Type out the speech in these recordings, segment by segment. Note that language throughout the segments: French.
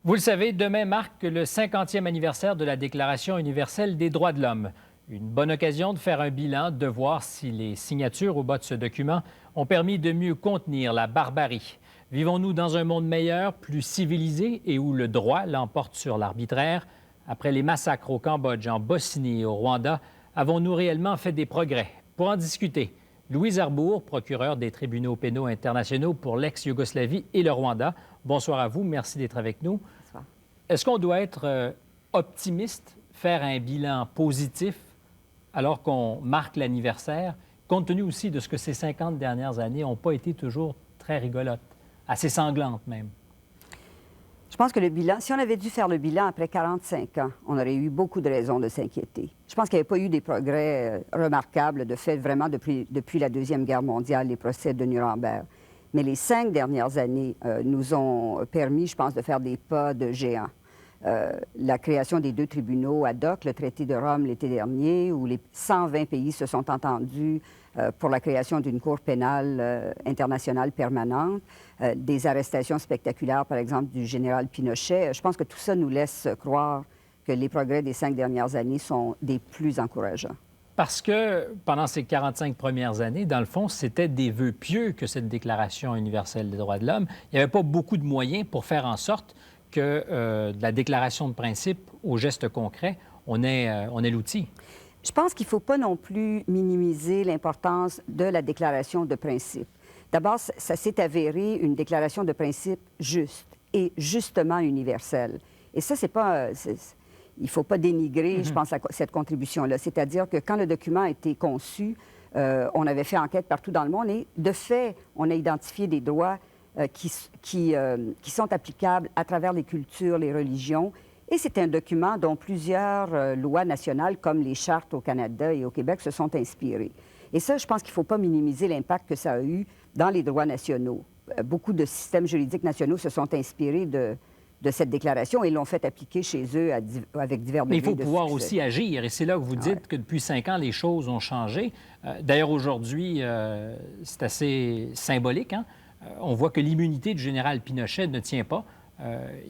Vous le savez, demain marque le 50e anniversaire de la Déclaration universelle des droits de l'homme. Une bonne occasion de faire un bilan, de voir si les signatures au bas de ce document ont permis de mieux contenir la barbarie. Vivons-nous dans un monde meilleur, plus civilisé et où le droit l'emporte sur l'arbitraire? Après les massacres au Cambodge, en Bosnie et au Rwanda, avons-nous réellement fait des progrès? Pour en discuter, Louise Arbour, procureur des tribunaux pénaux internationaux pour l'ex-Yougoslavie et le Rwanda. Bonsoir à vous, merci d'être avec nous. Bonsoir. Est-ce qu'on doit être optimiste, faire un bilan positif alors qu'on marque l'anniversaire, compte tenu aussi de ce que ces 50 dernières années n'ont pas été toujours très rigolotes, assez sanglantes même? Je pense que le bilan, si on avait dû faire le bilan après 45 ans, on aurait eu beaucoup de raisons de s'inquiéter. Je pense qu'il n'y avait pas eu des progrès remarquables de fait vraiment depuis la Deuxième Guerre mondiale, les procès de Nuremberg. Mais les 5 dernières années nous ont permis, je pense, de faire des pas de géant. La création des 2 tribunaux ad hoc, le traité de Rome l'été dernier, où les 120 pays se sont entendus pour la création d'une cour pénale internationale permanente, des arrestations spectaculaires, par exemple, du général Pinochet. Je pense que tout ça nous laisse croire que les progrès des 5 dernières années sont des plus encourageants. Parce que pendant ces 45 premières années, dans le fond, c'était des vœux pieux que cette Déclaration universelle des droits de l'homme. Il n'y avait pas beaucoup de moyens pour faire en sorte que de la déclaration de principe au geste concret, on ait l'outil. Je pense qu'il ne faut pas non plus minimiser l'importance de la déclaration de principe. D'abord, ça s'est avéré une déclaration de principe juste et justement universelle. Et ça, c'est pas... il ne faut pas dénigrer, je pense, cette contribution-là. C'est-à-dire que quand le document a été conçu, on avait fait enquête partout dans le monde et, de fait, on a identifié des droits qui sont applicables à travers les cultures, les religions. Et c'est un document dont plusieurs lois nationales, comme les chartes au Canada et au Québec, se sont inspirées. Et ça, je pense qu'il ne faut pas minimiser l'impact que ça a eu dans les droits nationaux. Beaucoup de systèmes juridiques nationaux se sont inspirés de cette déclaration et l'ont fait appliquer chez eux avec divers degrés de succès. Mais il faut pouvoir aussi agir. Et c'est là que vous dites que depuis 5 ans, les choses ont changé. D'ailleurs, aujourd'hui, c'est assez symbolique, hein? On voit que l'immunité du général Pinochet ne tient pas.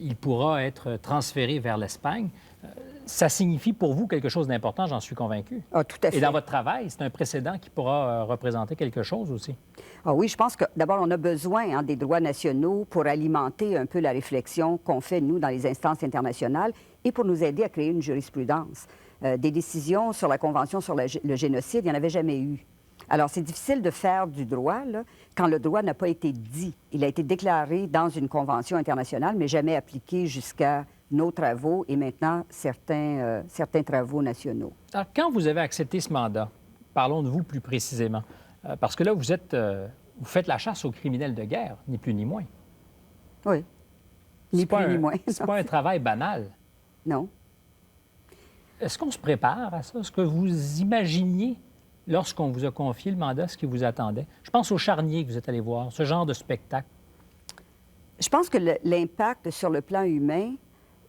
Il pourra être transféré vers l'Espagne. Ça signifie pour vous quelque chose d'important, j'en suis convaincu. Ah, tout à fait. Et dans votre travail, c'est un précédent qui pourra représenter quelque chose aussi. Ah oui, je pense que d'abord, on a besoin des droits nationaux pour alimenter un peu la réflexion qu'on fait, nous, dans les instances internationales et pour nous aider à créer une jurisprudence. Des décisions sur la Convention sur le génocide, il n'y en avait jamais eu. Alors, c'est difficile de faire du droit là, quand le droit n'a pas été dit. Il a été déclaré dans une convention internationale, mais jamais appliqué jusqu'à nos travaux et maintenant certains travaux nationaux. Alors, quand vous avez accepté ce mandat, parlons de vous plus précisément, parce que là, vous faites la chasse aux criminels de guerre, ni plus ni moins. Oui, ni plus ni moins. C'est pas un travail banal. Non. Est-ce qu'on se prépare à ça? Est-ce que vous imaginiez, lorsqu'on vous a confié le mandat, ce qui vous attendait? Je pense au charnier que vous êtes allé voir, ce genre de spectacle. Je pense que l'impact sur le plan humain,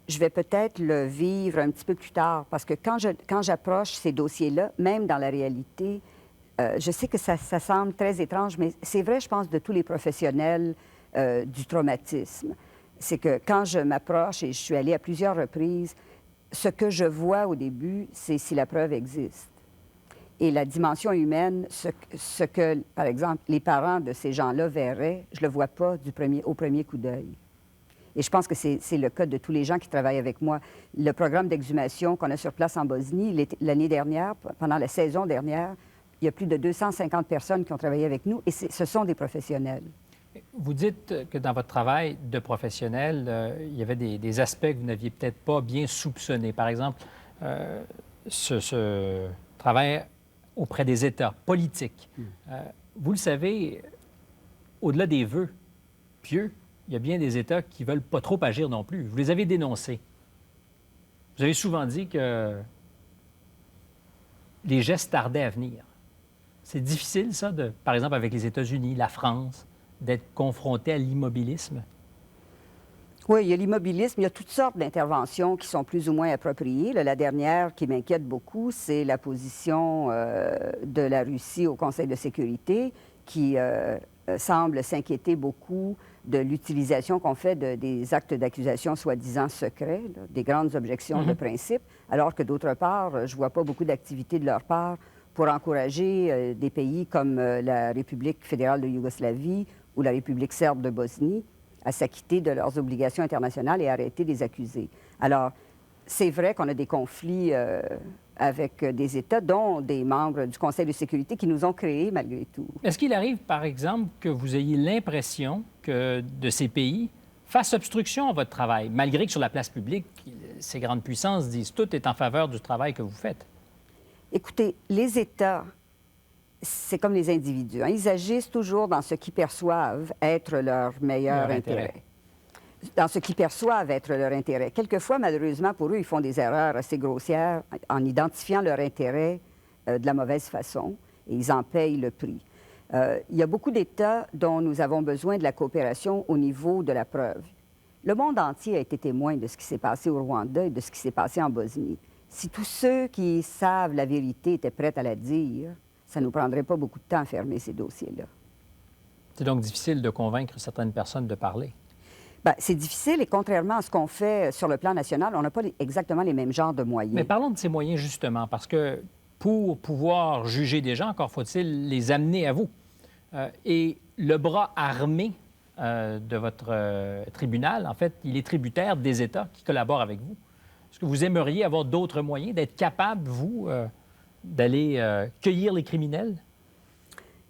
je vais peut-être le vivre un petit peu plus tard, parce que quand j'approche ces dossiers-là, même dans la réalité, je sais que ça semble très étrange, mais c'est vrai, je pense, de tous les professionnels du traumatisme. C'est que quand je m'approche, et je suis allée à plusieurs reprises, ce que je vois au début, c'est si la preuve existe. Et la dimension humaine, ce que, par exemple, les parents de ces gens-là verraient, je ne le vois pas au premier coup d'œil. Et je pense que c'est le cas de tous les gens qui travaillent avec moi. Le programme d'exhumation qu'on a sur place en Bosnie, l'année dernière, pendant la saison dernière, il y a plus de 250 personnes qui ont travaillé avec nous et ce sont des professionnels. Vous dites que dans votre travail de professionnel, il y avait des aspects que vous n'aviez peut-être pas bien soupçonnés. Par exemple, ce travail auprès des États politiques. Vous le savez, au-delà des vœux pieux, il y a bien des États qui ne veulent pas trop agir non plus. Vous les avez dénoncés. Vous avez souvent dit que les gestes tardaient à venir. C'est difficile, ça, par exemple, avec les États-Unis, la France, d'être confronté à l'immobilisme? Oui, il y a l'immobilisme. Il y a toutes sortes d'interventions qui sont plus ou moins appropriées. La dernière qui m'inquiète beaucoup, c'est la position de la Russie au Conseil de sécurité qui semble s'inquiéter beaucoup de l'utilisation qu'on fait des actes d'accusation soi-disant secrets, là, des grandes objections de principe, alors que d'autre part, je ne vois pas beaucoup d'activités de leur part pour encourager des pays comme la République fédérale de Yougoslavie ou la République serbe de Bosnie à s'acquitter de leurs obligations internationales et arrêter des accusés. Alors, c'est vrai qu'on a des conflits avec des États, dont des membres du Conseil de sécurité qui nous ont créés malgré tout. Est-ce qu'il arrive, par exemple, que vous ayez l'impression que de ces pays fassent obstruction à votre travail, malgré que sur la place publique, ces grandes puissances disent tout est en faveur du travail que vous faites? Écoutez, les États, c'est comme les individus, hein. Ils agissent toujours dans ce qu'ils perçoivent être leur meilleur Leur intérêt. intérêt. Dans ce qu'ils perçoivent être leur intérêt. Quelquefois, malheureusement, pour eux, ils font des erreurs assez grossières en identifiant leur intérêt de la mauvaise façon et ils en payent le prix. Il y a beaucoup d'États dont nous avons besoin de la coopération au niveau de la preuve. Le monde entier a été témoin de ce qui s'est passé au Rwanda et de ce qui s'est passé en Bosnie. Si tous ceux qui savent la vérité étaient prêts à la dire, ça ne nous prendrait pas beaucoup de temps à fermer ces dossiers-là. C'est donc difficile de convaincre certaines personnes de parler. Bien, c'est difficile et contrairement à ce qu'on fait sur le plan national, on n'a pas exactement les mêmes genres de moyens. Mais parlons de ces moyens, justement, parce que pour pouvoir juger des gens, encore faut-il les amener à vous. Et le bras armé de votre tribunal, en fait, il est tributaire des États qui collaborent avec vous. Est-ce que vous aimeriez avoir d'autres moyens, d'être capable, vous, d'aller cueillir les criminels?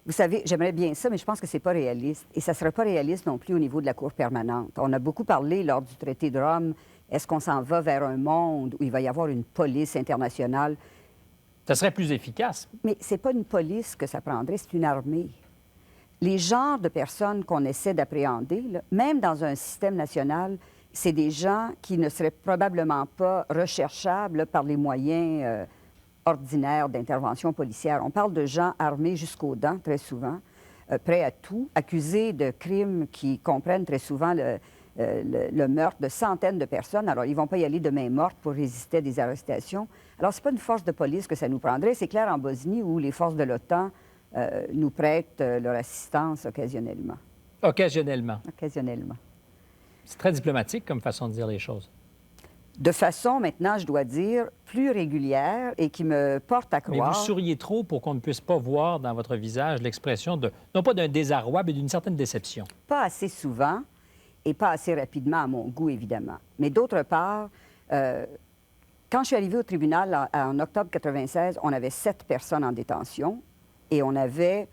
Vous savez, j'aimerais bien ça, mais je pense que ce n'est pas réaliste. Et ça ne sera pas réaliste non plus au niveau de la Cour permanente. On a beaucoup parlé lors du traité de Rome. Est-ce qu'on s'en va vers un monde où il va y avoir une police internationale? Ça serait plus efficace. Mais ce n'est pas une police que ça prendrait, c'est une armée. Les genres de personnes qu'on essaie d'appréhender, là, même dans un système national, c'est des gens qui ne seraient probablement pas recherchables là, par les moyens ordinaires d'intervention policière. On parle de gens armés jusqu'aux dents, très souvent, prêts à tout, accusés de crimes qui comprennent très souvent le meurtre de centaines de personnes. Alors, ils ne vont pas y aller de main morte pour résister à des arrestations. Alors, ce n'est pas une force de police que ça nous prendrait. C'est clair en Bosnie où les forces de l'OTAN nous prêtent leur assistance occasionnellement. Occasionnellement. Occasionnellement. C'est très diplomatique comme façon de dire les choses. De façon, maintenant, je dois dire, plus régulière et qui me porte à Mais croire... vous souriez trop pour qu'on ne puisse pas voir dans votre visage l'expression de, non pas d'un désarroi, mais d'une certaine déception. Pas assez souvent et pas assez rapidement à mon goût, évidemment. Mais d'autre part, quand je suis arrivée au tribunal en octobre 1996, on avait 7 personnes en détention et on avait,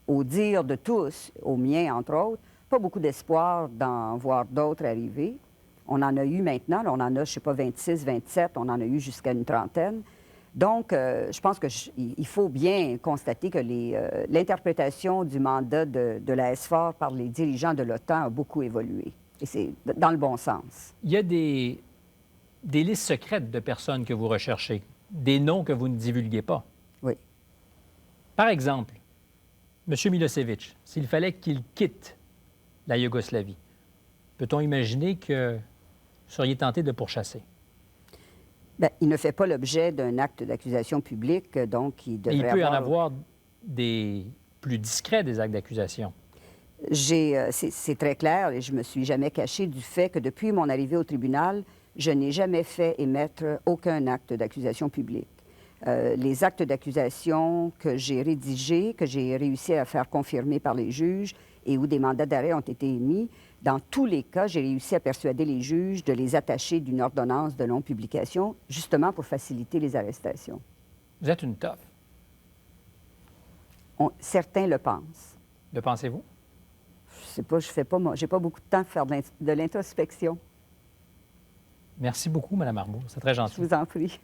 au dire de tous, au mien entre autres, pas beaucoup d'espoir d'en voir d'autres arriver. On en a eu maintenant, là, on en a, je ne sais pas, 26, 27, on en a eu jusqu'à une trentaine. Donc, je pense qu'il faut bien constater que l'interprétation du mandat de la SFOR par les dirigeants de l'OTAN a beaucoup évolué. Et c'est dans le bon sens. Il y a des listes secrètes de personnes que vous recherchez, des noms que vous ne divulguez pas. Oui. Par exemple, M. Milosevic, s'il fallait qu'il quitte la Yougoslavie, peut-on imaginer que vous seriez tenté de le pourchasser? Bien, il ne fait pas l'objet d'un acte d'accusation publique, donc il devrait Mais il peut y en avoir des plus discrets, des actes d'accusation. C'est très clair et je ne me suis jamais cachée du fait que depuis mon arrivée au tribunal, je n'ai jamais fait émettre aucun acte d'accusation publique. Les actes d'accusation que j'ai rédigés, que j'ai réussi à faire confirmer par les juges et où des mandats d'arrêt ont été émis, dans tous les cas, j'ai réussi à persuader les juges de les attacher d'une ordonnance de non-publication, justement pour faciliter les arrestations. Vous êtes une toffe. Certains le pensent. Le pensez-vous? Je sais pas, j'ai pas beaucoup de temps pour faire de l'introspection. Merci beaucoup, Mme Arbour. C'est très gentil. Je vous en prie.